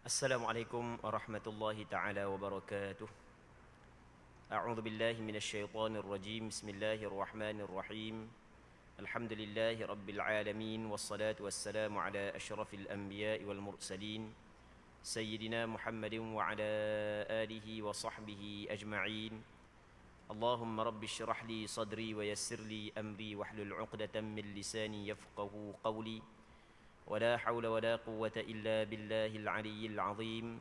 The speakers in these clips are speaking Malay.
Assalamualaikum warahmatullahi taala wabarakatuh. A'udzu billahi minasy syaithanir rajim. Bismillahirrahmanirrahim. Alhamdulillahi rabbil alamin wassalatu wassalamu ala asyrafil anbiya'i wal mursalin sayyidina Muhammadin wa ala alihi wa sahbihi ajma'in. Allahumma rabbi shrah li sadri wa yassir li amri wahlul 'uqdatam min lisani yafqahu qawli. ولا حول ولا قوة إلا بالله العلي العظيم.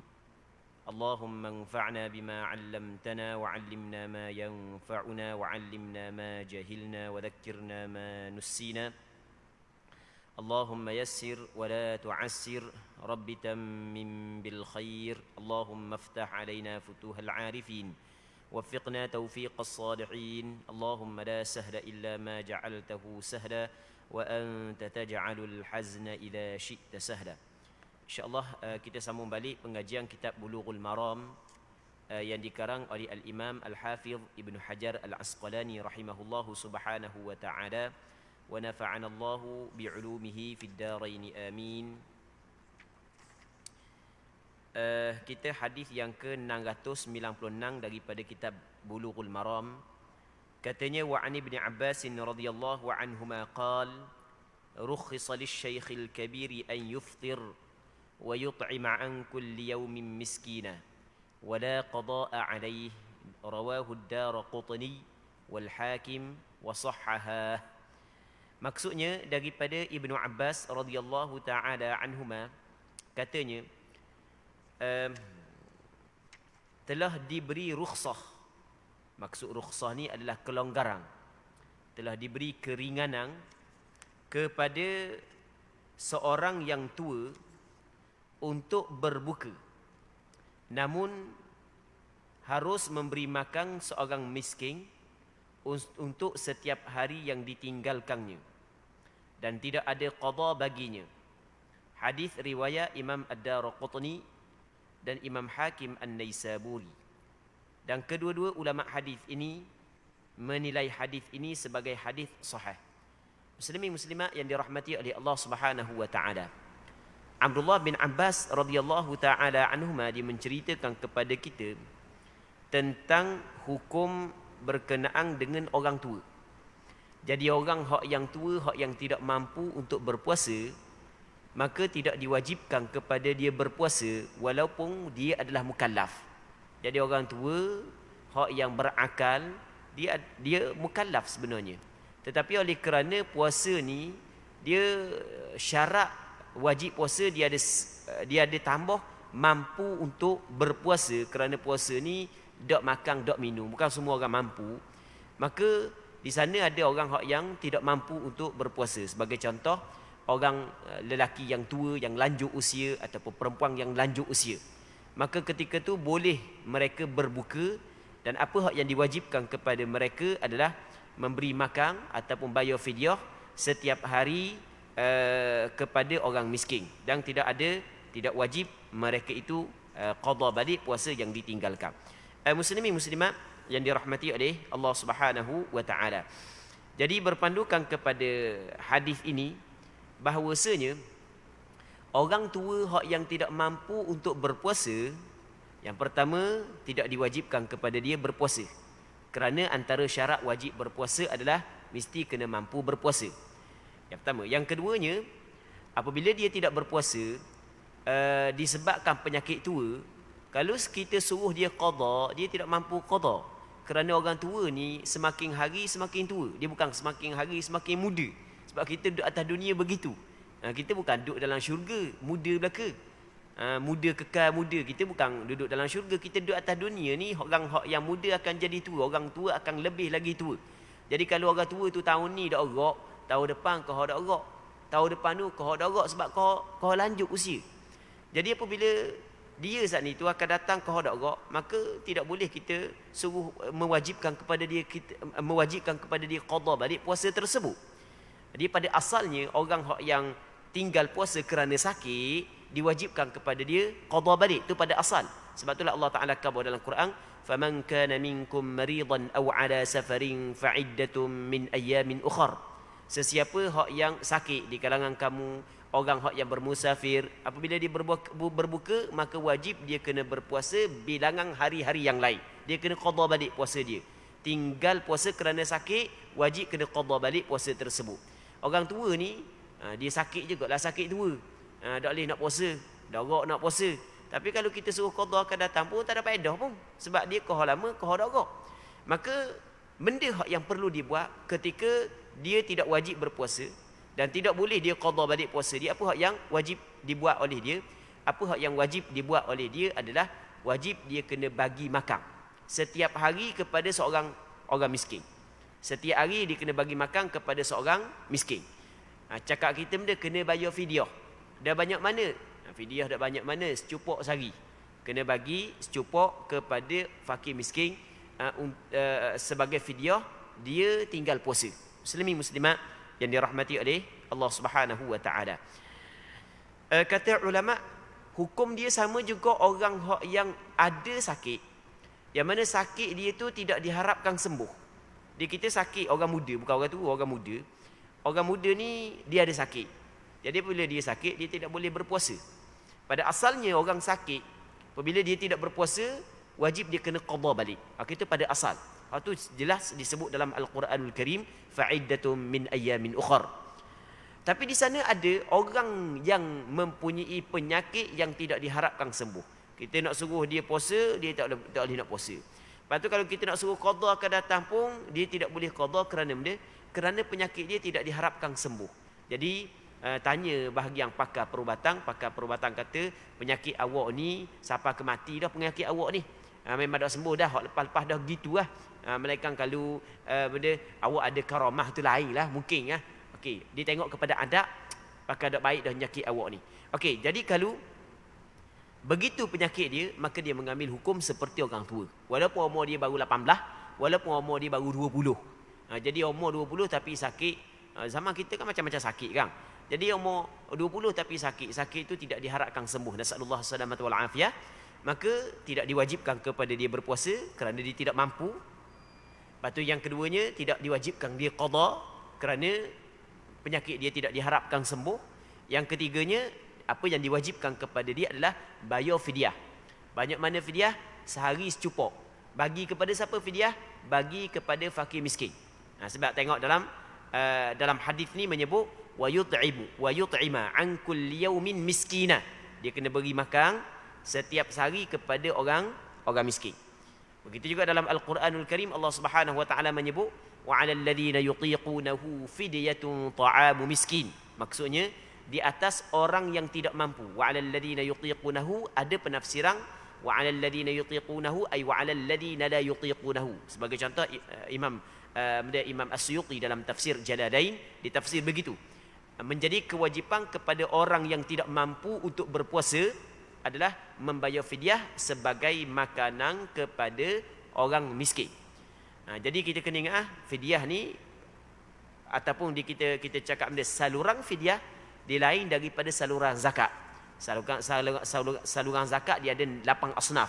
اللهم انفعنا بما علمتنا وعلمنا ما ينفعنا وعلمنا ما جهلنا وذكرنا ما نسينا. اللهم يسر ولا تعسر رب تمم بالخير. اللهم افتح علينا فتوح العارفين وفقنا توفيق الصالحين. اللهم لا سهل إلا ما جعلته سهلا وأنت تجعل الحزن إذا شئت سهلا. InsyaAllah kita sambung balik pengajian kitab Bulughul Maram yang dikarang oleh Al-Imam Al-Hafidh Ibn Hajar Al-Asqalani rahimahullahu subhanahu wa ta'ala wa nafa'ana Allahu bi'ulumihi fid darain amin. Kita hadis yang ke-696 daripada kitab Bulughul Maram. Katanya wa an Ibn Abbas radhiyallahu anhuma qala rukhisa lish-shaykh al-kabir an yuftir wa yut'ima an kulli yawmin miskina wa la qada'a alayhi. Rawahu ad-Daraqutni wal Hakim wa sahhaha. Maksudnya daripada Ibnu Abbas radhiyallahu taala anhuma, katanya telah diberi rukhsah. Maksud rukhsah ni adalah kelonggaran. Telah diberi keringanan kepada seorang yang tua untuk berbuka. Namun harus memberi makan seorang miskin untuk setiap hari yang ditinggalkannya dan tidak ada qada baginya. Hadis riwayat Imam Ad-Daraqutni dan Imam Hakim An-Naisaburi. Dan kedua-dua ulama hadis ini menilai hadis ini sebagai hadis sahih. Muslimin muslimat yang dirahmati oleh Allah Subhanahu wa taala. Abdullah bin Abbas radhiyallahu taala anhuma dia menceritakan kepada kita tentang hukum berkenaan dengan orang tua. Jadi orang hak yang tua, hak yang tidak mampu untuk berpuasa, maka tidak diwajibkan kepada dia berpuasa walaupun dia adalah mukallaf. Jadi orang tua, hak yang berakal, dia mukallaf sebenarnya. Tetapi oleh kerana puasa ni, dia syarat wajib puasa, dia ada tambah mampu untuk berpuasa. Kerana puasa ni dok makan, dok minum. Bukan semua orang mampu. Maka di sana ada orang hak yang tidak mampu untuk berpuasa. Sebagai contoh, orang lelaki yang tua, yang lanjut usia, ataupun perempuan yang lanjut usia. Maka ketika tu boleh mereka berbuka, dan apa hak yang diwajibkan kepada mereka adalah memberi makan ataupun bayar fidyah setiap hari kepada orang miskin, dan tidak wajib mereka itu qada balik puasa yang ditinggalkan. Muslimin muslimat yang dirahmati oleh Allah Subhanahu wa taala. Jadi berpandukan kepada hadis ini bahawasanya orang tua hak yang tidak mampu untuk berpuasa, yang pertama tidak diwajibkan kepada dia berpuasa. Kerana antara syarat wajib berpuasa adalah mesti kena mampu berpuasa. Yang pertama. Yang keduanya, apabila dia tidak berpuasa disebabkan penyakit tua, kalau kita suruh dia qada, dia tidak mampu qada. Kerana orang tua ni semakin hari semakin tua. Dia bukan semakin hari semakin muda. Sebab kita duduk atas dunia begitu. Kita bukan duduk dalam syurga muda belaka. Muda kekal muda. Kita bukan duduk dalam syurga. Kita duduk atas dunia ni, orang yang muda akan jadi tua, orang tua akan lebih lagi tua. Jadi kalau orang tua tu tahun ni dak orok, tahun depan kau dak orok, tahun depan tu kau dak orok sebab kau lanjut usia. Jadi apabila dia saat ni tu akan datang kau dak orok, maka tidak boleh kita suruh mewajibkan kepada dia qada balik puasa tersebut. Jadi pada asalnya orang yang tinggal puasa kerana sakit diwajibkan kepada dia qada balik, itu pada asal. Sebab itulah Allah Taala kata dalam Quran, faman kana minkum maridan aw ala safarin fa'iddatum min ayyamin ukhar. Sesiapa hak yang sakit di kalangan kamu, orang hak yang bermusafir, apabila dia berbuka, maka wajib dia kena berpuasa bilangan hari-hari yang lain. Dia kena qada balik puasa dia. Tinggal puasa kerana sakit, wajib kena qada balik puasa tersebut. Orang tua ni, dia sakit jugalah, sakit tua. Tak boleh nak puasa, darah nak puasa. Tapi kalau kita suruh qada akan datang pun tak ada faedah pun. Sebab dia kohar lama, kohar darah. Maka benda hak yang perlu dibuat ketika dia tidak wajib berpuasa dan tidak boleh dia qada balik puasa dia, apa hak yang wajib dibuat oleh dia? Apa hak yang wajib dibuat oleh dia adalah wajib dia kena bagi makan setiap hari kepada seorang orang miskin. Setiap hari dia kena bagi makan kepada seorang miskin. Cakap kita benda kena bayar fidyah. Dah banyak mana? Fidyah dah banyak mana? Secupok sehari. Kena bagi secupok kepada fakir miskin sebagai fidyah, dia tinggal puasa. Muslimin muslimat yang dirahmati oleh Allah Subhanahu wa taala. Kata ulama, hukum dia sama juga orang yang ada sakit, yang mana sakit dia tu tidak diharapkan sembuh. Dia kita sakit, orang muda, bukan orang tua, orang muda. Orang muda ni dia ada sakit. Jadi apabila dia sakit, dia tidak boleh berpuasa. Pada asalnya orang sakit, apabila dia tidak berpuasa, wajib dia kena qada balik. Itu pada asal. Itu jelas disebut dalam Al-Quranul Karim, fa'iddatum min ayyamin ukhar. Tapi di sana ada orang yang mempunyai penyakit yang tidak diharapkan sembuh. Kita nak suruh dia puasa, dia tak boleh nak puasa. Lepas tu kalau kita nak suruh qada akan datang pun, dia tidak boleh qada kerana penyakit dia tidak diharapkan sembuh. Jadi tanya bahagian pakar perubatan kata penyakit awak ni sampai ke mati dah penyakit awak ni. Memang dah sembuh dah, lepas-lepas dah gitu lah. Melainkan kalau benda awak ada karamah tu lain lah mungkin lah. Okey, dia tengok kepada adab, pakai adab baik dah penyakit awak ni. Okey, jadi kalau begitu penyakit dia, maka dia mengambil hukum seperti orang tua. Walaupun umur dia baru 18, walaupun umur dia baru 20. Jadi umur 20 tapi sakit, zaman kita kan macam-macam sakit kan. Jadi umur 20 tapi sakit itu tidak diharapkan sembuh. Nasallallahu salamata wal afiyah. Maka tidak diwajibkan kepada dia berpuasa kerana dia tidak mampu. Lepas tu yang keduanya, tidak diwajibkan dia qada kerana penyakit dia tidak diharapkan sembuh. Yang ketiganya, apa yang diwajibkan kepada dia adalah bayar fidyah. Banyak mana fidyah? Sehari secupok. Bagi kepada siapa fidyah? Bagi kepada fakir miskin. Sebab tengok dalam hadis ni menyebut wa yut'ima an kulli yawmin miskina. Dia kena beri makan setiap hari kepada orang miskin. Begitu juga dalam Al-Quranul Karim Allah Subhanahu wa taala menyebut wa 'alal ladzina yutiqunahu fidyatun ta'amu miskin. Maksudnya di atas orang yang tidak mampu. Wa 'alal ladzina yutiqunahu, ada penafsiran wa 'alal ladzina yutiqunahu ay wa 'alal ladzina la yutiqunahu. Sebagai contoh Imam As-Suyuti dalam tafsir Jalalain ditafsir begitu. Menjadi kewajipan kepada orang yang tidak mampu untuk berpuasa adalah membayar fidyah sebagai makanan kepada orang miskin. Jadi kita kena ingat fidyah ni ataupun kita cakap benda saluran fidyah dia lain daripada saluran zakat. Saluran zakat dia ada 8 asnaf.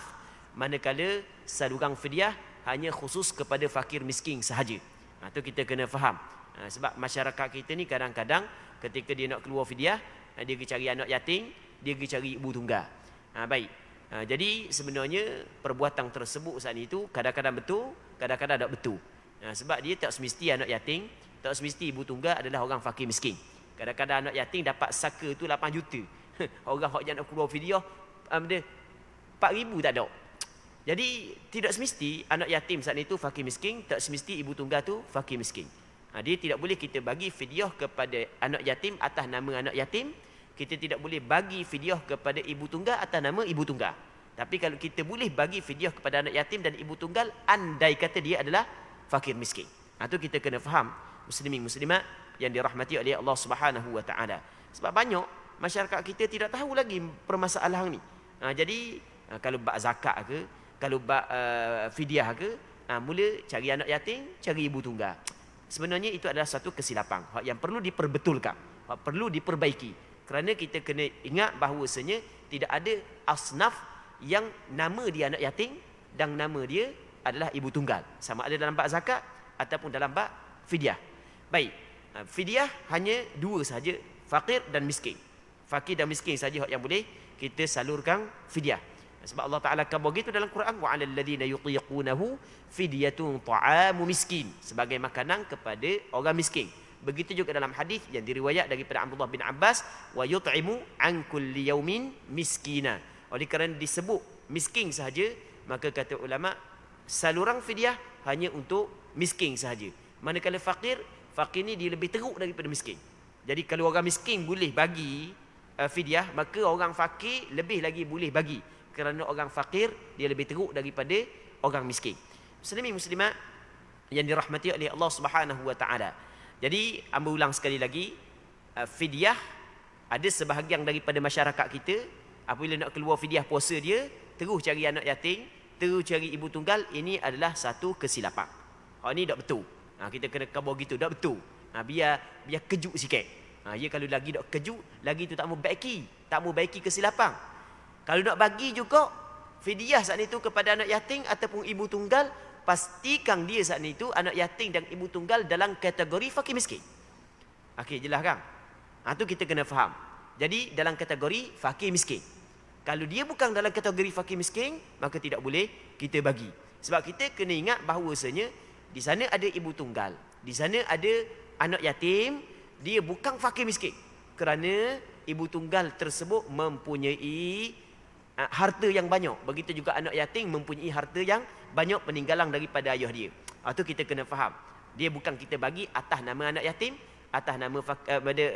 Manakala saluran fidyah hanya khusus kepada fakir miskin sahaja. Itu kita kena faham. Sebab masyarakat kita ni kadang-kadang ketika dia nak keluar fidyah, dia pergi cari anak yatim, dia pergi cari ibu tunggal. Baik. Jadi sebenarnya perbuatan tersebut saat itu kadang-kadang betul, kadang-kadang tak betul. Sebab dia tak semesti anak yatim, tak semesti ibu tunggal adalah orang fakir miskin. Kadang-kadang anak yatim dapat saka tu 8 juta. Orang yang nak keluar fidyah dia 4,000 tak ada. Jadi tidak semesti anak yatim saat itu fakir miskin, tak semesti ibu tunggal tu fakir miskin. Dia tidak boleh kita bagi fidyah kepada anak yatim atas nama anak yatim. Kita tidak boleh bagi fidyah kepada ibu tunggal atas nama ibu tunggal. Tapi kalau kita boleh bagi fidyah kepada anak yatim dan ibu tunggal, andai kata dia adalah fakir miskin. Itu kita kena faham, muslimin muslimat yang dirahmati oleh Allah Subhanahu wa taala. Sebab banyak masyarakat kita tidak tahu lagi permasalahan ni. Jadi kalau bab zakat ke, kalau bab fidyah ke, mula cari anak yatim, cari ibu tunggal. Sebenarnya itu adalah satu kesilapan yang perlu diperbetulkan, perlu diperbaiki. Kerana kita kena ingat bahawasanya tidak ada asnaf yang nama dia anak yatim dan nama dia adalah ibu tunggal. Sama ada dalam bab zakat ataupun dalam bab fidyah. Baik, fidyah hanya dua sahaja, fakir dan miskin. Fakir dan miskin saja yang boleh kita salurkan fidyah. Sebab Allah Taala kata begitu dalam Quran, wa 'alal ladzina yutiqunahu fidyatun ta'amu miskin, sebagai makanan kepada orang miskin. Begitu juga dalam hadis yang diriwayat daripada Abdullah bin Abbas, wa yut'imu an kulli yaumin miskina. Oleh kerana disebut miskin sahaja, maka kata ulama saluran fidyah hanya untuk miskin sahaja. Manakala fakir ni dia lebih teruk daripada miskin. Jadi kalau orang miskin boleh bagi fidyah, maka orang fakir lebih lagi boleh bagi, kerana orang fakir dia lebih teruk daripada orang miskin. Muslimin muslimat yang dirahmati oleh Allah Subhanahu wa taala. Jadi ambil ulang sekali lagi, fidyah ada sebahagian daripada masyarakat kita apabila nak keluar fidyah puasa dia terus cari anak yatim, terus cari ibu tunggal. Ini adalah satu kesilapan. Ini tak betul. Kita kena khabar gitu, tak betul. Biar kejut sikit. Ya kalau lagi tak kejut, lagi tu tak mau baiki kesilapan. Kalau nak bagi juga fidyah saat itu kepada anak yatim ataupun ibu tunggal, pastikan dia saat itu anak yatim dan ibu tunggal dalam kategori fakir miskin. Okey, jelas kan? Tu kita kena faham. Jadi dalam kategori fakir miskin. Kalau dia bukan dalam kategori fakir miskin, maka tidak boleh kita bagi. Sebab kita kena ingat bahawasanya di sana ada ibu tunggal, di sana ada anak yatim, dia bukan fakir miskin. Kerana ibu tunggal tersebut mempunyai harta yang banyak. Begitu juga anak yatim mempunyai harta yang banyak peninggalan daripada ayah dia. Itu kita kena faham. Dia bukan kita bagi atas nama anak yatim, atas nama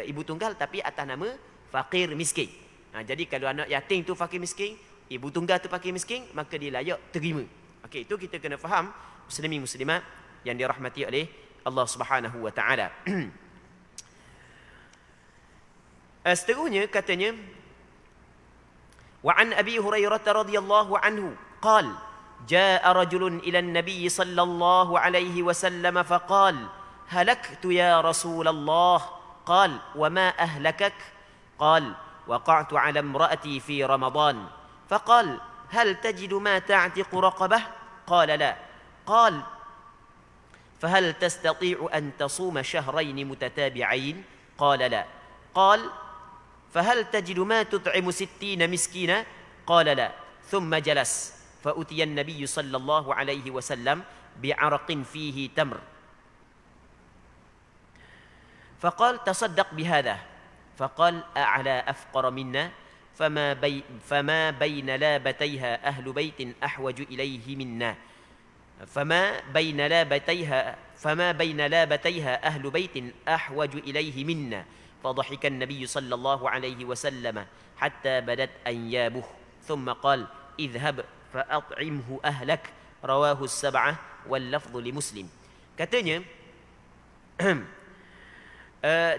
ibu tunggal, tapi atas nama fakir miskin. Jadi kalau anak yatim tu fakir miskin, ibu tunggal tu fakir miskin, maka dia layak terima. Okey, itu kita kena faham, muslimin muslimat yang dirahmati oleh Allah Subhanahu wa taala. Seterusnya katanya, wa an Abi Hurairah radhiyallahu anhu qala jaa rajulun ila an-nabiy sallallahu alaihi wasallam faqala halaktu ya Rasulullah. Qala wa ma ahlakak? Qala waqa'tu ala imra'ati fi Ramadan. Faqala hal tajidu ma ta'tiqu raqabah? Qala la. Qala fahal tastati'u an tasuma shahrayn mutatabi'ain? Qala la. Qala fahal tajidu ma tut'imu 60 miskina? Qala la. Thumma jalas فأتي النبي صلى الله عليه وسلم بعرق فيه تمر فقال تصدق بهذا. فقال أعلى أفقر منا فما بين لابتيها أهل بيت أحوج إليه منا فما بين لابتيها أهل بيت أحوج إليه منا. فضحك النبي صلى الله عليه وسلم حتى بدت أنيابه ثم قال اذهب فأطعمه أهلك. رواه السبعة واللفظ لمسلم. Katanya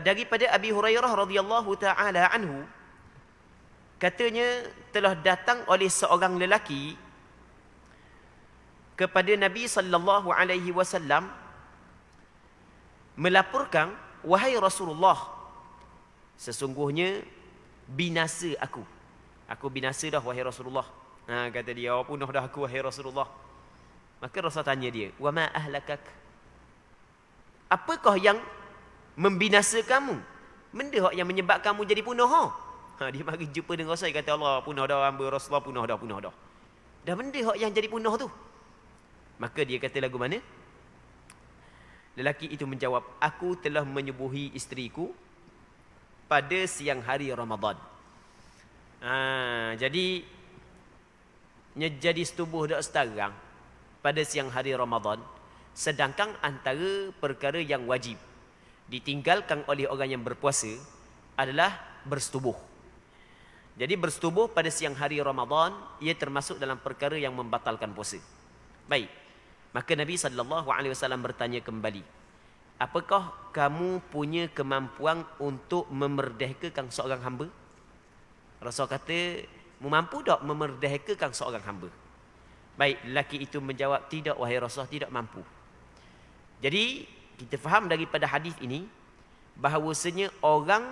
daripada Abi Hurairah radhiyallahu taala anhu, katanya telah datang oleh seorang lelaki kepada Nabi sallallahu alaihi wasallam melaporkan, wahai Rasulullah, sesungguhnya binasa aku binasa dah wahai Rasulullah. Kata dia, punuh dah aku wahai Rasulullah. Maka Rasul tanya dia, wa ma ahlakak? Apakah yang membinasa kamu? Benda yang menyebabkan kamu jadi punuh? Dia mari jumpa dengan Rasul, kata Allah, punuh dah hamba Rasulullah, punuh dah. Dah benda yang jadi punuh tu. Maka dia kata lagu mana? Lelaki itu menjawab, aku telah menyubuhi isteriku pada siang hari Ramadan. Jadi setubuh dak sekarang pada siang hari Ramadan, sedangkan antara perkara yang wajib ditinggalkan oleh orang yang berpuasa adalah bersetubuh. Jadi bersetubuh pada siang hari Ramadan ia termasuk dalam perkara yang membatalkan puasa. Baik. Maka Nabi SAW bertanya kembali, apakah kamu punya kemampuan untuk memerdekakan seorang hamba? Rasul kata, mampu tak memerdekakan seorang hamba? Baik, lelaki itu menjawab, tidak wahai Rasul, tidak mampu. Jadi kita faham daripada hadis ini bahawasanya orang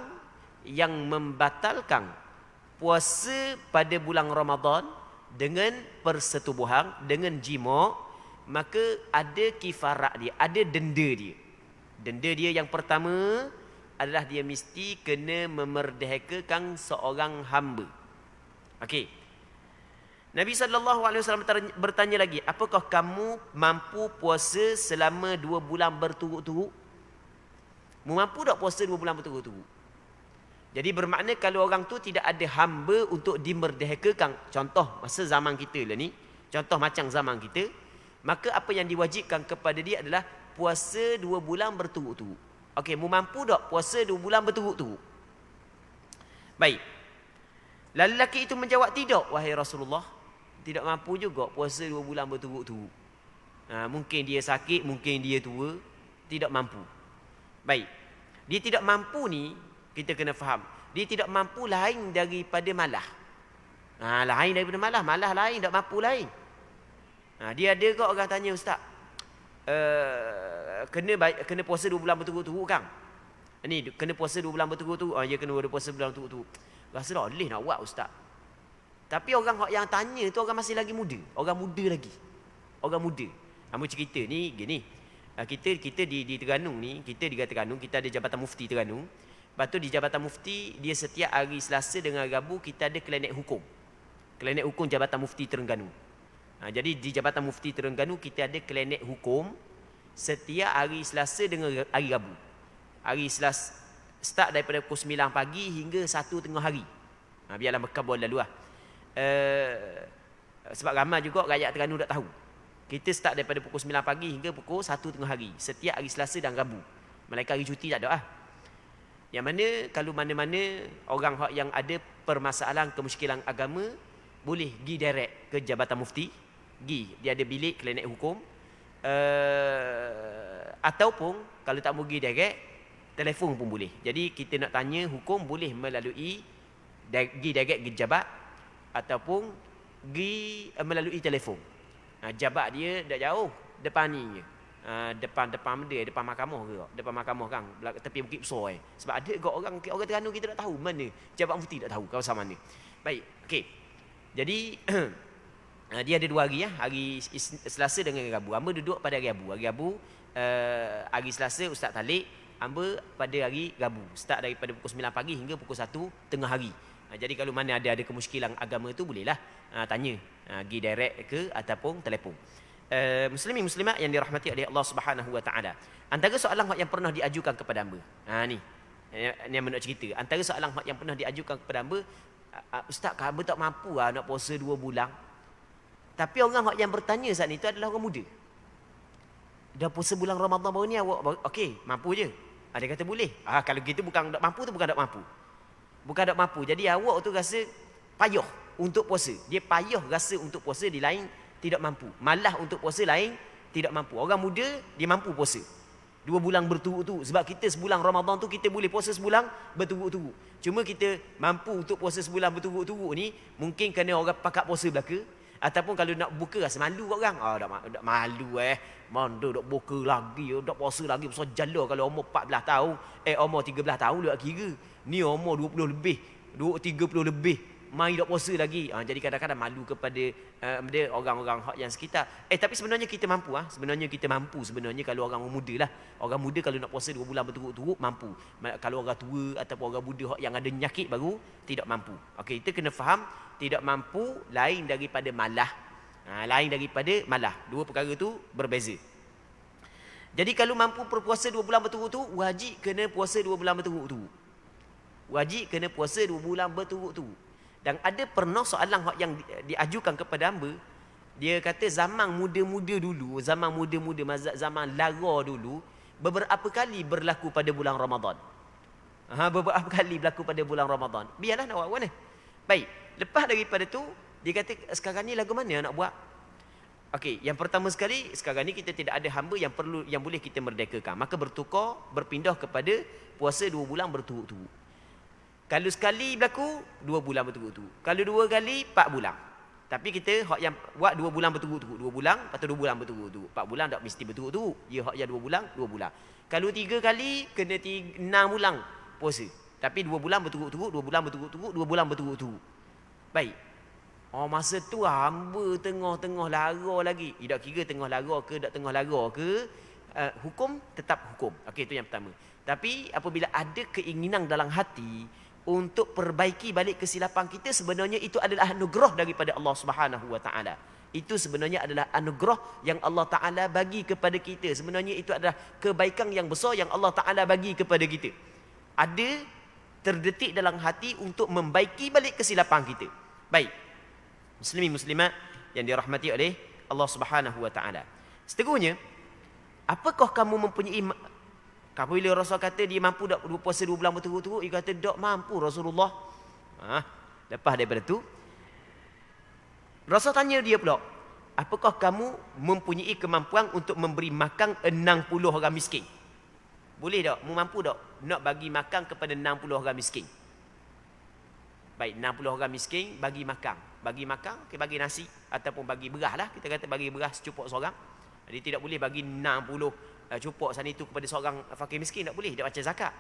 yang membatalkan puasa pada bulan Ramadan dengan persetubuhan, dengan jima', maka ada kifarat dia, ada denda dia. Denda dia yang pertama adalah dia mesti kena memerdekakan seorang hamba. Okey. Nabi SAW bertanya lagi, apakah kamu mampu puasa selama 2 bulan berturut-turut? Mampu tak puasa 2 bulan berturut-turut? Jadi bermakna kalau orang tu tidak ada hamba untuk dimerdekakan, contoh masa zaman kita lah ni, contoh macam zaman kita, maka apa yang diwajibkan kepada dia adalah puasa 2 bulan berturut-turut. Okey, mampu tak puasa 2 bulan berturut-turut? Baik. Lalu lelaki itu menjawab, tidak wahai Rasulullah. Tidak mampu juga puasa 2 bulan berturut-turut. Mungkin dia sakit, mungkin dia tua, tidak mampu. Baik. Dia tidak mampu ni, kita kena faham. Dia tidak mampu lain daripada malah. Lain daripada malah. Malah lain, tak mampu lain. Dia ada kok orang tanya, Ustaz, kena puasa 2 bulan berturut-turut kan? Ni kena puasa 2 bulan berturut-turut. Ya kena puasa 2 bulan berturut-turut. Rasa tak boleh nak buat Ustaz. Tapi orang yang tanya tu orang masih lagi muda. Orang muda lagi. Orang muda. Kamu cerita ni gini. Kita di Terengganu ni, kita di Terengganu, kita ada Jabatan Mufti Terengganu. Lepas tu di Jabatan Mufti, dia setiap hari Selasa dengan Rabu kita ada klinik hukum. Klinik hukum Jabatan Mufti Terengganu. Jadi di Jabatan Mufti Terengganu kita ada klinik hukum setiap hari Selasa dengan hari Rabu. Hari Selasa start daripada pukul 9 pagi hingga 1 tengah hari. Biarlah berkabul lalu lah. Sebab ramai juga rakyat Terengganu tak tahu. Kita start daripada pukul 9 pagi hingga pukul 1 tengah hari. Setiap hari Selasa dan Rabu. Malaikat hari cuti tak ada lah. Yang mana kalau mana-mana orang yang ada permasalahan kemusykilan agama boleh pergi direct ke Jabatan Mufti. Dia ada bilik klinik hukum. Ataupun kalau tak mau pergi direct, telefon pun boleh. Jadi kita nak tanya hukum boleh melalui pergi direct ke jabat ataupun pergi melalui telefon. Jabat dia dah jauh, depan ni je. Depan benda, depan mahkamah ke? Depan mahkamah kan, tepi Bukit Besar Sebab ada juga orang Terengganu kita tak tahu mana. Jabat Mufti tak tahu kawasan mana. Baik, okey. Jadi dia ada 2 hari ya, hari Selasa dengan Rabu. Hamba duduk pada hari Rabu. Hari Rabu, hari Selasa Ustaz Talik, hamba pada hari Rabu. Start daripada pukul 9 pagi hingga pukul 1 tengah hari. Jadi kalau mana ada kemusykilan agama tu bolehlah tanya, pergi direct ke ataupun telefon. Muslimin muslimat yang dirahmati oleh Allah Subhanahu wa taala. Antara soalan yang pernah diajukan kepada hamba. Ni yang nak cerita. Antara soalan yang pernah diajukan kepada hamba, Ustaz, hamba tak mampu nak puasa 2 bulan. Tapi orang yang bertanya saat itu adalah orang muda. Dah puasa bulan Ramadan baru ni awak okey, mampu je. Dia kata boleh. Kalau gitu bukan tak mampu tu bukan tak mampu. Bukan tak mampu. Jadi awak tu rasa payah untuk puasa. Dia payah rasa untuk puasa, di lain tidak mampu. Malah untuk puasa lain tidak mampu. Orang muda dia mampu puasa 2 bulan berturut-turut. Sebab kita sebulan Ramadan tu kita boleh puasa sebulan berturut-turut. Cuma kita mampu untuk puasa sebulan berturut-turut ni mungkin kerana orang pakat puasa belaka. Ataupun kalau nak buka rasa malu orang. Tak malu Manda nak buka lagi, nak puasa lagi pasal jala kalau umur 14 tahun, umur 13 tahun dia kira. Ni umur 20 lebih, 30 lebih, mai nak puasa lagi. Jadi kadang-kadang malu kepada orang-orang yang sekitar. Tapi sebenarnya kita mampu. Sebenarnya kita mampu sebenarnya kalau orang muda lah. Orang muda kalau nak puasa 2 bulan berturut-turut mampu. Kalau orang tua ataupun orang muda yang ada penyakit baru tidak mampu. Okey, kita kena faham tidak mampu lain daripada malah. Lain daripada malah. 2 perkara tu berbeza. Jadi kalau mampu berpuasa 2 bulan berturut-turut, wajib kena puasa 2 bulan berturut-turut. Wajib kena puasa 2 bulan berturut-turut. Dan ada pernah soalan yang diajukan kepada hamba, dia kata zaman muda-muda dulu, zaman lara dulu, beberapa kali berlaku pada bulan Ramadan. Beberapa kali berlaku pada bulan Ramadan. Biarlah nak buat mana. Baik, lepas daripada tu, dia kata sekarang ni lagu mana nak buat? Okey, yang pertama sekali, sekarang ni kita tidak ada hamba yang boleh kita merdekakan. Maka berpindah kepada puasa 2 bulan berturut-turut. Kalau sekali berlaku 2 bulan berturut-turut. Kalau 2 kali 4 bulan. Tapi kita yang buat 2 bulan berturut-turut, 2 bulan, lepas tu 2 bulan berturut-turut. 4 bulan tak mesti berturut-turut. Dia yang 2 bulan, 2 bulan. Kalau 3 kali kena 6 bulan puasa. Tapi 2 bulan berturut-turut, 2 bulan berturut-turut, 2 bulan berturut-turut. Baik. Masa tu hamba tengah-tengah lara lagi. Tak kira tengah lara ke, tak tengah lara ke, hukum tetap hukum. Okey, itu yang pertama. Tapi apabila ada keinginan dalam hati untuk perbaiki balik kesilapan kita, sebenarnya itu adalah anugerah daripada Allah Subhanahu wa taala. Itu sebenarnya adalah anugerah yang Allah Taala bagi kepada kita. Sebenarnya itu adalah kebaikan yang besar yang Allah Taala bagi kepada kita. Ada terdetik dalam hati untuk membaiki balik kesilapan kita. Baik. Muslimin muslimat yang dirahmati oleh Allah Subhanahu wa taala. Seterusnya, apakah kamu mempunyai bila Rasul kata dia mampu tak puasa 2 bulan berturut-turut, dia kata tak mampu Rasulullah. Lepas daripada tu Rasul tanya dia pula, apakah kamu mempunyai kemampuan untuk memberi makan 60 orang miskin? Boleh tak? Mu mampu tak nak bagi makan kepada 60 orang miskin? Baik, 60 orang miskin bagi makan. Bagi makan, kita bagi nasi ataupun bagi beras lah. Kita kata bagi beras secupuk seorang. Jadi tidak boleh bagi 60 cupuk sana itu kepada seorang fakir miskin, tak boleh, dia macam zakat.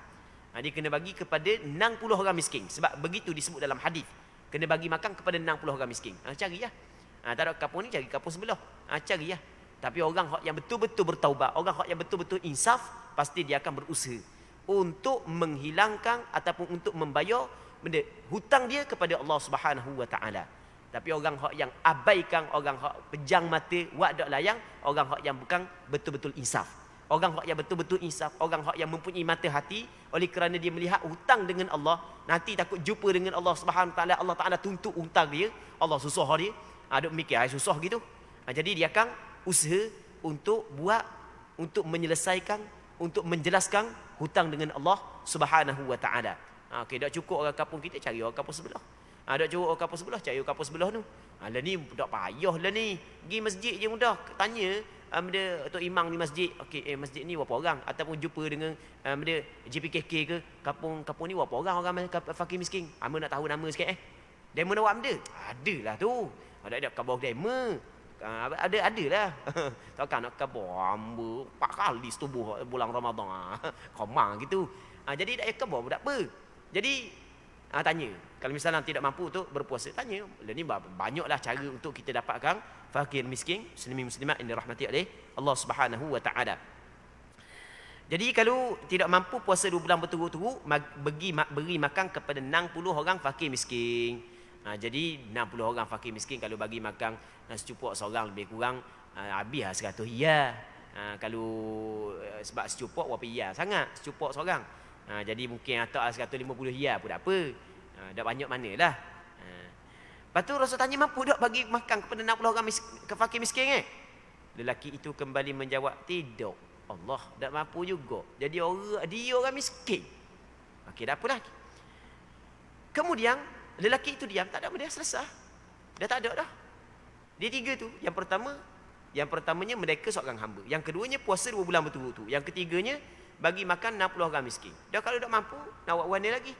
Dia kena bagi kepada 60 orang miskin. Sebab begitu disebut dalam hadis. Kena bagi makan kepada 60 orang miskin. Cari lah. Tak ada kapur ni, cari kapur sebelah. Cari lah. Tapi orang yang betul-betul bertaubat, orang yang betul-betul insaf, pasti dia akan berusaha untuk menghilangkan ataupun untuk membayar benda hutang dia kepada Allah Subhanahu wa taala. Tapi orang yang abaikan, orang pejang mata, wak dak layang, orang yang bukan betul-betul insaf. Orang yang betul-betul insaf, orang yang mempunyai mata hati, oleh kerana dia melihat hutang dengan Allah, nanti takut jumpa dengan Allah Subhanahu wa taala, Allah Taala tuntut hutang dia, Allah susah dia. Duk mikir susah gitu. Jadi dia akan usaha untuk buat, untuk menyelesaikan, untuk menjelaskan hutang dengan Allah Subhanahu wa taala. Okey, tak cukup orang kampung kita, cari orang kampung sebelah. Tak cukup orang kampung sebelah, cari orang kampung sebelah tu. Lah ni tak payah lah ni. Pergi masjid je mudah. Tanya benda Tok Imam ni masjid. Okey, masjid ni berapa orang? Ataupun jumpa dengan benda JPKK ke, kampung ni berapa orang fakir miskin? Hamba nak tahu nama sikit Demo nak buat benda? Adalah tu. Ada khabar demo. Adalah. Takkan nak khabar hamba 4 kali setubuh bulan Ramadan. Komang gitu. Jadi tak khabar tak apa. Jadi tanya. Kalau misalnya tidak mampu untuk berpuasa, tanya. Ini banyaklah cara untuk kita dapatkan fakir miskin, muslimin muslimat yang dirahmati oleh Allah Subhanahu wa taala. Jadi kalau tidak mampu puasa 2 bulan berturut-turut, beri makan kepada 60 orang fakir miskin. Jadi 60 orang fakir miskin kalau bagi makan secupuk seorang lebih kurang habis 100 riyal. Kalau sebab secupuk berapa riyal sangat secupuk seorang. Jadi mungkin atau 150 riyal pun tak apa. Dah banyak manalah. Lepas tu Rasul tanya, mampu tak bagi makan kepada 60 orang fakir miskin Lelaki itu kembali menjawab, tidak. Allah tak mampu juga. Jadi dia orang miskin. Okey, tak apalah. Kemudian lelaki itu diam, tak ada benda, selesai. Dah tak ada dah. Dia 3 tu. Yang pertamanya mereka seorang hamba. Yang keduanya puasa 2 bulan berturut-turut. Yang ketiganya bagi makan 60 orang miskin. Dah kalau tak mampu, nak buat mana lagi?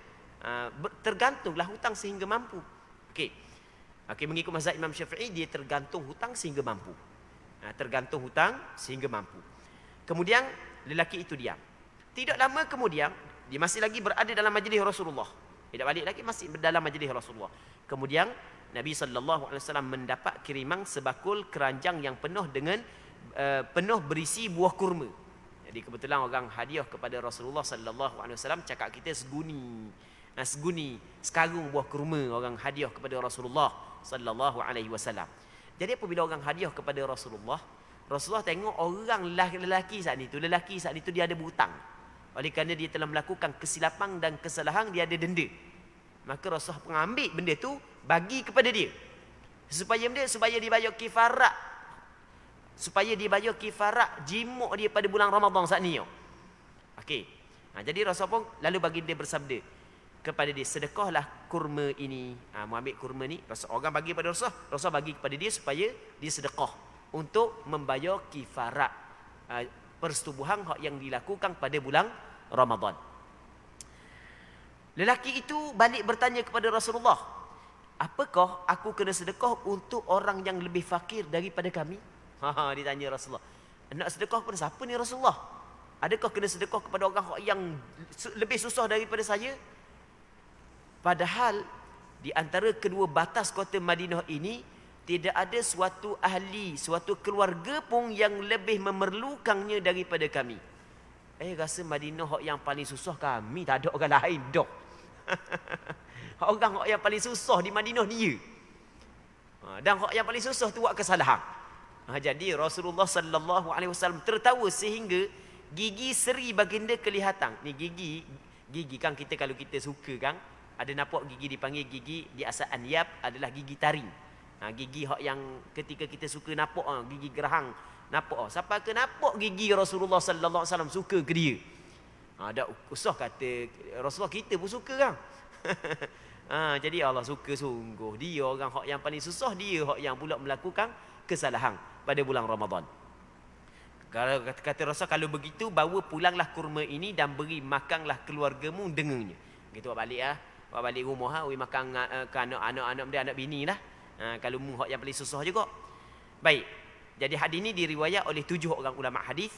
Tergantunglah hutang sehingga mampu. Okey, mengikut mazhab Imam Syafi'i, dia tergantung hutang sehingga mampu. Tergantung hutang sehingga mampu. Kemudian lelaki itu diam. Tidak lama kemudian, dia masih lagi berada dalam majlis Rasulullah. Tidak balik lagi, masih dalam majlis Rasulullah. Kemudian Nabi SAW mendapat kiriman sebakul keranjang yang penuh dengan penuh berisi buah kurma. Jadi kebetulan orang hadiah kepada Rasulullah SAW, cakap kita seguni sekarung buah kurma orang hadiah kepada Rasulullah SAW. Jadi apabila orang hadiah kepada Rasulullah tengok orang lelaki saat itu dia ada berhutang. Oleh kerana dia telah melakukan kesilapan dan kesalahan, dia ada denda. Maka Rasulullah mengambil benda tu bagi kepada dia. Supaya dibayar kifarat. Supaya dibayar kifarat jimuk dia pada bulan Ramadan saat ni. Okey. Jadi Rasulullah pun lalu bagi dia bersabda kepada dia, sedekahlah kurma ini. Mau ambil kurma ni, orang bagi pada Rasulullah bagi kepada dia supaya dia sedekah untuk membayar kifarat persetubuhan yang dilakukan pada bulan Ramadan. Lelaki itu balik bertanya kepada Rasulullah, apakah aku kena sedekah untuk orang yang lebih fakir daripada kami? Ditanya Rasulullah, nak sedekah kepada siapa ni Rasulullah? Adakah kena sedekah kepada orang yang lebih susah daripada saya? Padahal di antara kedua batas kota Madinah ini tidak ada suatu ahli, suatu keluarga pun yang lebih memerlukannya daripada kami. Rasa Madinah hak yang paling susah kami, tak ada orang lain dah. Orang hak yang paling susah di Madinah dia. Dan hak yang paling susah tu buat kesalahan. Jadi Rasulullah sallallahu alaihi wasallam tertawa sehingga gigi seri baginda kelihatan. Ni gigi kan kita kalau kita suka kan, ada nampak gigi dipanggil gigi di asal anyab adalah gigi taring. Gigi hak yang ketika kita suka nampak, gigi gerahang nampak. Siapa ke nampak gigi Rasulullah sallallahu alaihi wasallam suka ke dia. Dak usah kata Rasulullah, kita pun suka kan. Jadi Allah suka sungguh. Dia orang hak yang paling susah, dia hak yang pula melakukan kesalahan pada bulan Ramadan. Kalau kata Rasul, kalau begitu bawa pulanglah kurma ini dan beri makanlah keluargamu dengannya. Gitu buat balik buat balik rumah makan ke anak-anak dia, anak bini lah. Kalau mu hak yang paling susah juga. Baik. Jadi hadis ini diriwayat oleh 7 orang ulama hadis.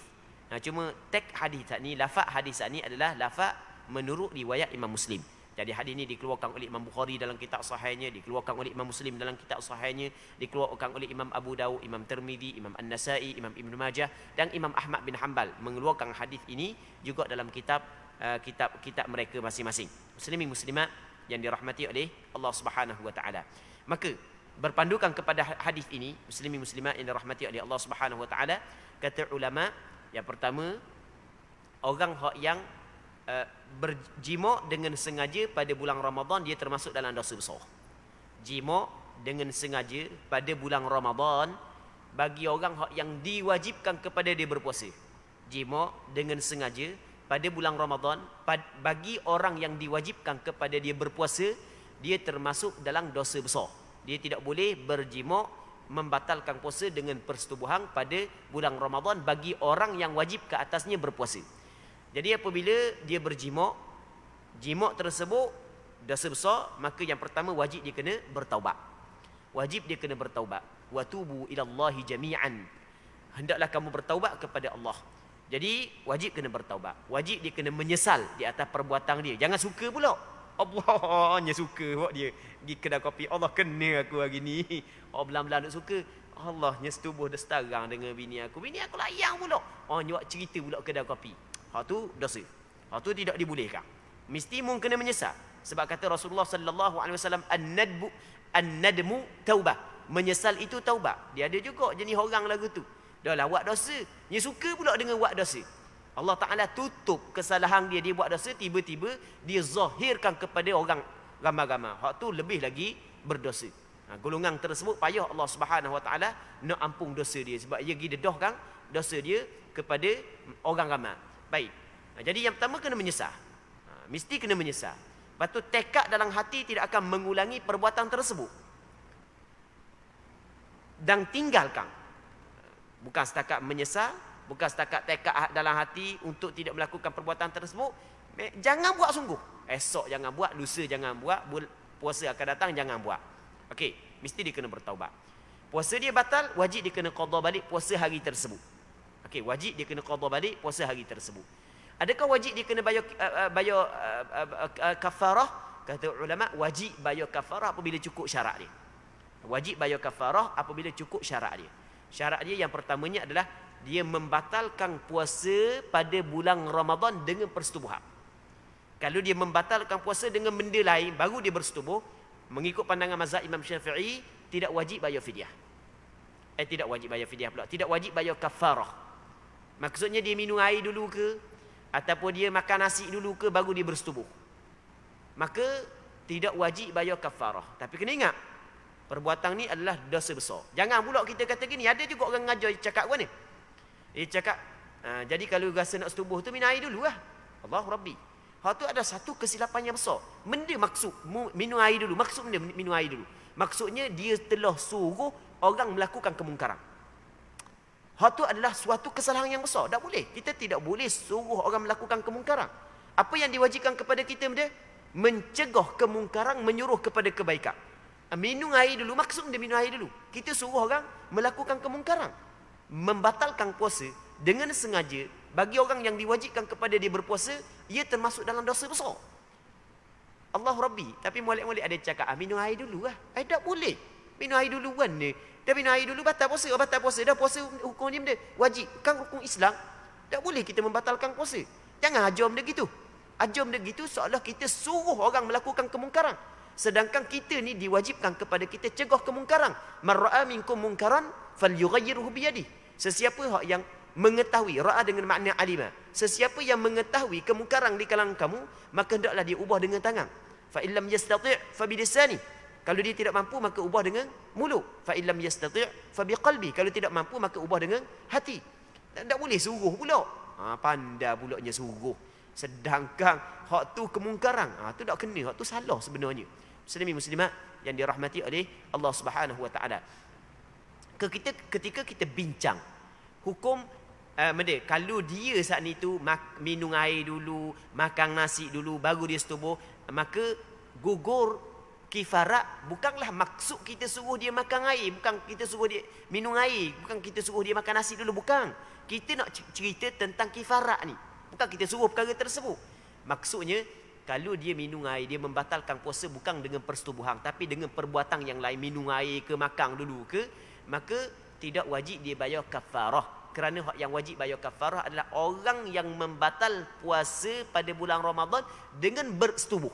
Cuma teks hadis ni, lafaz hadis ni adalah lafaz menurut riwayat Imam Muslim. Jadi hadis ini dikeluarkan oleh Imam Bukhari dalam kitab sahihnya, dikeluarkan oleh Imam Muslim dalam kitab sahihnya, dikeluarkan oleh Imam Abu Dawud, Imam Tirmizi, Imam An-Nasa'i, Imam Ibn Majah dan Imam Ahmad bin Hanbal mengeluarkan hadis ini juga dalam kitab mereka masing-masing. Muslimin muslimat yang dirahmati oleh Allah Subhanahu wa taala. Maka berpandukan kepada hadis ini, muslimin muslimat yang dirahmati oleh Allah Subhanahu wa taala, kata ulama, yang pertama, orang yang berjima dengan sengaja pada bulan Ramadan, dia termasuk dalam dosa besar. Jima dengan sengaja pada bulan Ramadan bagi orang yang diwajibkan kepada dia berpuasa. Jima dengan sengaja pada bulan Ramadan bagi orang yang diwajibkan kepada dia berpuasa, dia termasuk dalam dosa besar. Dia tidak boleh berjima membatalkan puasa dengan persetubuhan pada bulan Ramadan bagi orang yang wajib ke atasnya berpuasa. Jadi apabila dia berjima, jima tersebut dosa besar, maka yang pertama wajib dia kena bertaubat. Wajib dia kena bertaubat. Wa tubu ilallahi jami'an. Hendaklah kamu bertaubat kepada Allah. Jadi wajib kena bertaubat. Wajib dia kena menyesal di atas perbuatan dia. Jangan suka pula. Allah hanya suka buat dia pergi kedai kopi. Allah kena aku hari ni. Belam-belam nak suka. Allah nya setubuh dah setarang dengan bini aku. Bini aku layang pula. Nyuak cerita pula kedai kopi. Hak tu dosa. Hak tu tidak dibolehkan. Mesti mung kena menyesal. Sebab kata Rasulullah sallallahu alaihi wasallam, an-nadmu taubah. Menyesal itu taubat. Dia ada juga jenis orang lagu tu. Dah lah buat dosa. Dia suka pula dengan buat dosa. Allah Ta'ala tutup kesalahan dia buat dosa, tiba-tiba dia zahirkan kepada orang ramai-ramai. Hak tu lebih lagi berdosa. Golongan tersebut payah Allah Subhanahu Wa Ta'ala nak ampun dosa dia. Sebab dia pergi dedahkan dosa dia kepada orang ramai. Baik. Jadi yang pertama kena menyesal. Mesti kena menyesal. Lepas tu tekad dalam hati tidak akan mengulangi perbuatan tersebut. Dan tinggalkan. Bukan setakat menyesal, bukan setakat tekad dalam hati untuk tidak melakukan perbuatan tersebut. Jangan buat sungguh. Esok jangan buat, lusa jangan buat, puasa akan datang jangan buat. Okey, mesti dia kena bertaubat. Puasa dia batal, wajib dia kena qada balik puasa hari tersebut. Okey, wajib dia kena qada balik puasa hari tersebut. Adakah wajib dia kena bayar kafarah? Kata ulama, wajib bayar kafarah apabila cukup syarat dia. Wajib bayar kafarah apabila cukup syarat dia. Syarat dia yang pertamanya adalah dia membatalkan puasa pada bulan Ramadan dengan persetubuhan. Kalau dia membatalkan puasa dengan benda lain baru dia bersetubuh, mengikut pandangan mazhab Imam Syafi'i, tidak wajib bayar fidyah. Tidak wajib bayar fidyah pula. Tidak wajib bayar kafarah. Maksudnya dia minum air dulu ke, ataupun dia makan nasi dulu ke, baru dia bersetubuh. Maka tidak wajib bayar kafarah. Tapi kena ingat, perbuatan ni adalah dosa besar. Jangan pula kita kata gini, ada juga orang ngajar cakap gua ni. Dia cakap, jadi kalau rasa nak setubuh tu minum air dulu lah. Allahu Rabbi. Hal tu ada satu kesilapan yang besar. Benda maksud minum air dulu. Maksud benda minum air dulu. Maksudnya dia telah suruh orang melakukan kemungkaran. Hal tu adalah suatu kesalahan yang besar. Tak boleh. Kita tidak boleh suruh orang melakukan kemungkaran. Apa yang diwajibkan kepada kita benda? Mencegah kemungkaran, menyuruh kepada kebaikan. Minum air dulu. Maksud dia minum air dulu. Kita suruh orang melakukan kemungkaran. Membatalkan puasa dengan sengaja bagi orang yang diwajibkan kepada dia berpuasa, ia termasuk dalam dosa besar. Allah Rabbi. Tapi molek-molek ada cakap, minum air dulu lah. Tak boleh. Minum air dulu kan ni. Dah minum air dulu, batal puasa. Batal puasa. Dah puasa hukum dia benda. Wajib. Kan hukum Islam. Tak boleh kita membatalkan puasa. Jangan ajam dia gitu. Ajam dia gitu seolah kita suruh orang melakukan kemungkaran. Sedangkan kita ni diwajibkan kepada kita cegah kemungkaran. Man ra'a minkum munkaran falyughayyirhu biyadihi. Sesiapa yang mengetahui, ra'a dengan makna alima. Sesiapa yang mengetahui kemungkaran di kalangan kamu, maka hendaklah dia ubah dengan tangan. Fa illam yastati' fa bilisani. Kalau dia tidak mampu maka ubah dengan mulut. Fa illam yastati' fa biqalbi. Kalau tidak mampu maka ubah dengan hati. Tak boleh suruh pula. Pandai pulaknya suruh. Sedangkan hak tu kemungkaran. Tu tak kena, hak tu salah sebenarnya. Muslimin muslimat yang dirahmati oleh Allah Subhanahu wa taala. Ketika kita bincang hukum kalau dia saat ni tu minum air dulu, makan nasi dulu baru dia setubuh, maka gugur kifarat. Bukanlah maksud kita suruh dia makan air, bukan kita suruh dia minum air, bukan kita suruh dia makan nasi dulu, bukan. Kita nak cerita tentang kifarat ni, bukan kita suruh perkara tersebut. Maksudnya kalau dia minum air, dia membatalkan puasa bukan dengan persetubuhan, tapi dengan perbuatan yang lain, minum air ke makan dulu ke, maka tidak wajib dia bayar kafarah. Kerana yang wajib bayar kafarah adalah orang yang membatal puasa pada bulan Ramadan dengan bersetubuh.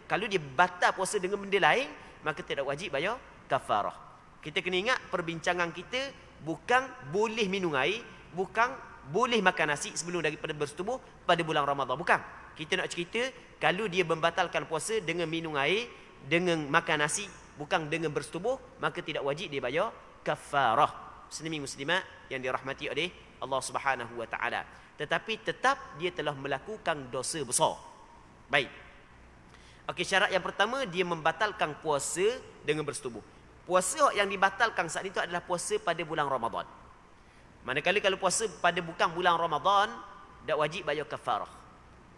Kalau dia batal puasa dengan benda lain, maka tidak wajib bayar kafarah. Kita kena ingat perbincangan kita bukan boleh minum air, bukan boleh makan nasi sebelum daripada bersetubuh pada bulan Ramadan. Bukan. Kita nak cerita kalau dia membatalkan puasa dengan minum air, dengan makan nasi, bukan dengan bersetubuh, maka tidak wajib dia bayar kafarah. Muslimin muslimat yang dirahmati oleh Allah Subhanahu wa taala. Tetapi tetap dia telah melakukan dosa besar. Baik. Okey, syarat yang pertama dia membatalkan puasa dengan bersetubuh. Puasa yang dibatalkan saat itu adalah puasa pada bulan Ramadan. Manakala kalau puasa pada bukan bulan Ramadan, tak wajib bayar kafarah.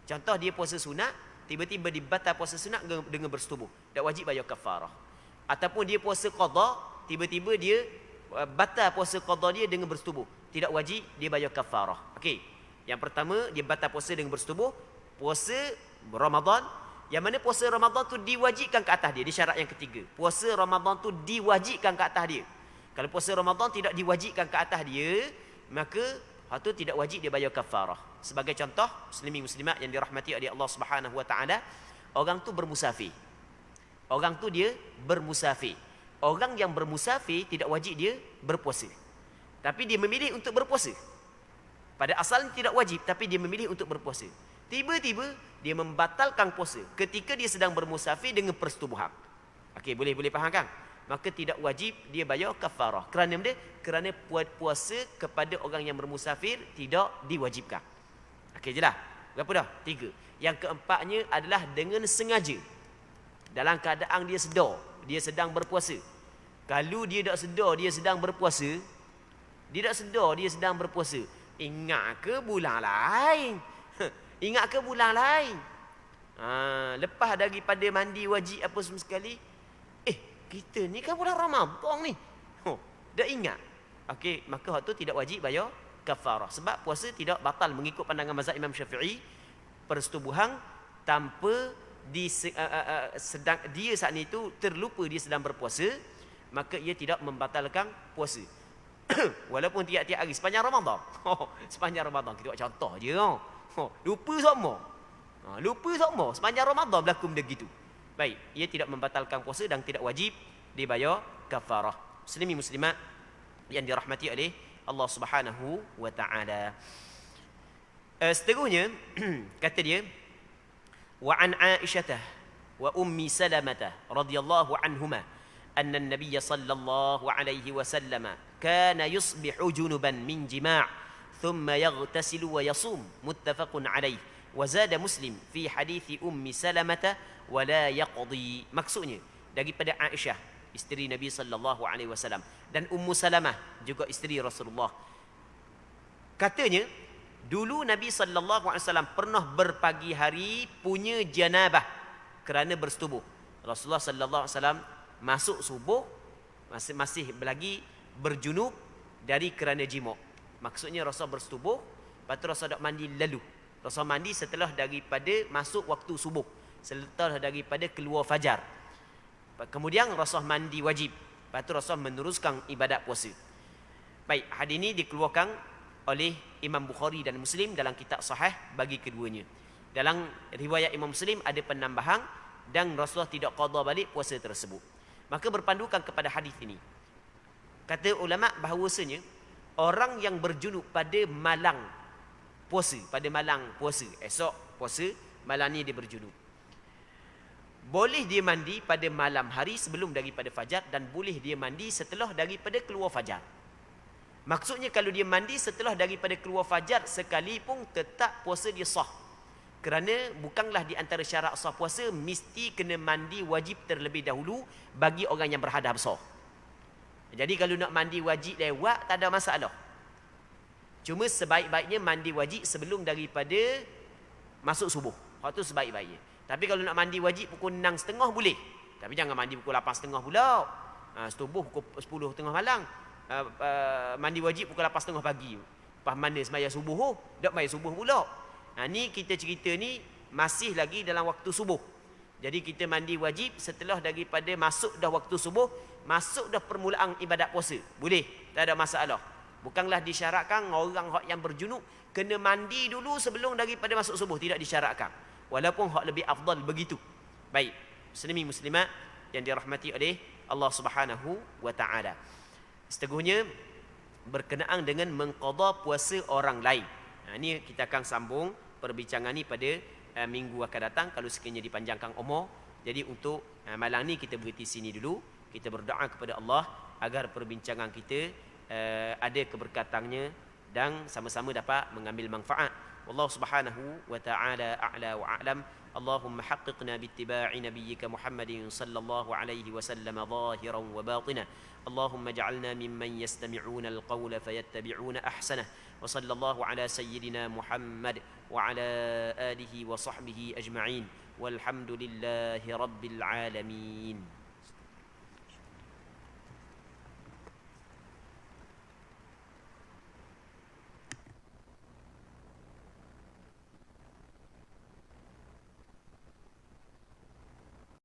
Contoh dia puasa sunat, tiba-tiba dibatal puasa sunat dengan bersetubuh, tak wajib bayar kafarah. Ataupun dia puasa qada, tiba-tiba dia batal puasa qada dia dengan bersetubuh, tidak wajib dia bayar kafarah. Okey. Yang pertama dia batal puasa dengan bersetubuh, puasa Ramadan, yang mana puasa Ramadan tu diwajibkan ke atas dia. Di syarat yang ketiga, puasa Ramadan tu diwajibkan ke atas dia. Kalau puasa Ramadan tidak diwajibkan ke atas dia, maka hal tu tidak wajib dia bayar kafarah. Sebagai contoh, muslimin muslimat yang dirahmati oleh Allah Subhanahu wa taala, orang tu bermusafir. Orang tu dia bermusafir. Orang yang bermusafir tidak wajib dia berpuasa. Tapi dia memilih untuk berpuasa. Pada asalnya tidak wajib, tapi dia memilih untuk berpuasa. Tiba-tiba dia membatalkan puasa ketika dia sedang bermusafir dengan persetubuhan. Okey, boleh faham kan? Maka tidak wajib dia bayar kafarah. Kerana dia kerana puasa kepada orang yang bermusafir tidak diwajibkan. Okey jelah. Berapa dah? 3. Yang keempatnya adalah dengan sengaja. Dalam keadaan dia sedar dia sedang berpuasa. Kalau dia tak sedar dia sedang berpuasa, dia tak sedar dia sedang berpuasa, ingat ke bulan lain? Ingat ke bulan lain? Lepas daripada mandi wajib apa semua sekali, kita ni kan bulan Ramadan ni. Dah ingat. Okey, maka hak tu tidak wajib bayar kafarah. Sebab puasa tidak batal mengikut pandangan mazhab Imam Syafi'i. Persetubuhan tanpa sedang dia saat itu terlupa dia sedang berpuasa, maka ia tidak membatalkan puasa. Walaupun tiap-tiap hari sepanjang Ramadan. Sepanjang Ramadan kita buat contoh je. Lupa semua. Lupa semua sepanjang Ramadan berlaku benda gitu. Baik, ia tidak membatalkan puasa dan tidak wajib dibayar kafarah. Muslimin muslimat yang dirahmati oleh Allah Subhanahu wa taala. Seterusnya kata dia, wa an Aisyah wa ummi Salamah radhiyallahu anhuma anna an-nabiy sallallahu alaihi wasallam kana yusbihu junuban min jima' thumma yaghtasilu wa yasum, muttafaqun alaih. Wa zada Muslim fi hadits ummi Salamah wa la yaqdi. Maksudnya daripada Aisyah isteri Nabi sallallahu alaihi wasallam dan Ummu Salamah juga isteri Rasulullah. Katanya dulu Nabi sallallahu alaihi wasallam pernah berpagi hari punya janabah kerana bersetubuh. Rasulullah sallallahu alaihi wasallam masuk subuh masih lagi berjunub dari kerana jima'. Maksudnya Rasul bersetubuh, lepas tu Rasul dak mandi lalu. Rasul mandi setelah daripada masuk waktu subuh, setelah daripada keluar fajar. Kemudian Rasul mandi wajib. Lepas tu Rasul meneruskan ibadat puasa. Baik, hadis ini dikeluarkan oleh Imam Bukhari dan Muslim dalam kitab sahih bagi keduanya. Dalam riwayat Imam Muslim ada penambahan dan Rasulullah tidak qada balik puasa tersebut. Maka berpandukan kepada hadis ini, kata ulama bahawasanya orang yang berjunub pada malang puasa, esok puasa, malam ni dia berjunub, boleh dia mandi pada malam hari sebelum daripada fajar dan boleh dia mandi setelah daripada keluar fajar. Maksudnya kalau dia mandi setelah daripada keluar fajar sekalipun tetap puasa dia sah. Kerana bukanlah di antara syarat sah puasa mesti kena mandi wajib terlebih dahulu bagi orang yang berhadas besar. Jadi kalau nak mandi wajib lewat tak ada masalah. Cuma sebaik-baiknya mandi wajib sebelum daripada masuk subuh. Hak tu sebaik-baiknya. Tapi kalau nak mandi wajib pukul 6.30 boleh. Tapi jangan mandi pukul 8.30 pula. Subuh pukul 10.30 malam. Mandi wajib pukul 8.30 pagi. Lepas mana sembahyang subuh? Tak sembahyang subuh pula. Ni kita cerita ni masih lagi dalam waktu subuh. Jadi kita mandi wajib setelah daripada masuk dah waktu subuh, masuk dah permulaan ibadat puasa. Boleh, tak ada masalah. Bukanlah disyaratkan orang yang berjunub kena mandi dulu sebelum daripada masuk subuh, tidak disyaratkan. Walaupun hak lebih afdal begitu. Baik, muslimin muslimat yang dirahmati oleh Allah Subhanahu wa taala. Seterusnya berkenaan dengan mengqada puasa orang lain. Ini kita akan sambung perbincangan ni pada minggu akan datang kalau sekiranya dipanjangkan umur. Jadi untuk malam ni kita berhenti sini dulu. Kita berdoa kepada Allah agar perbincangan kita ada keberkatannya dan sama-sama dapat mengambil manfaat. Wallahu subhanahu wa ta'ala a'la wa a'lam. Allahumma haqqiqna bittiba'i nabiyyika Muhammadin sallallahu alaihi wasallam zahiran wa batinah. Allahumma ja'alna mimman yastami'una al-qawla fayattabi'una ahsanah. Wa sallallahu ala sayyidina Muhammad wa ala alihi wa sahbihi ajma'in. Walhamdulillahi rabbil alamin.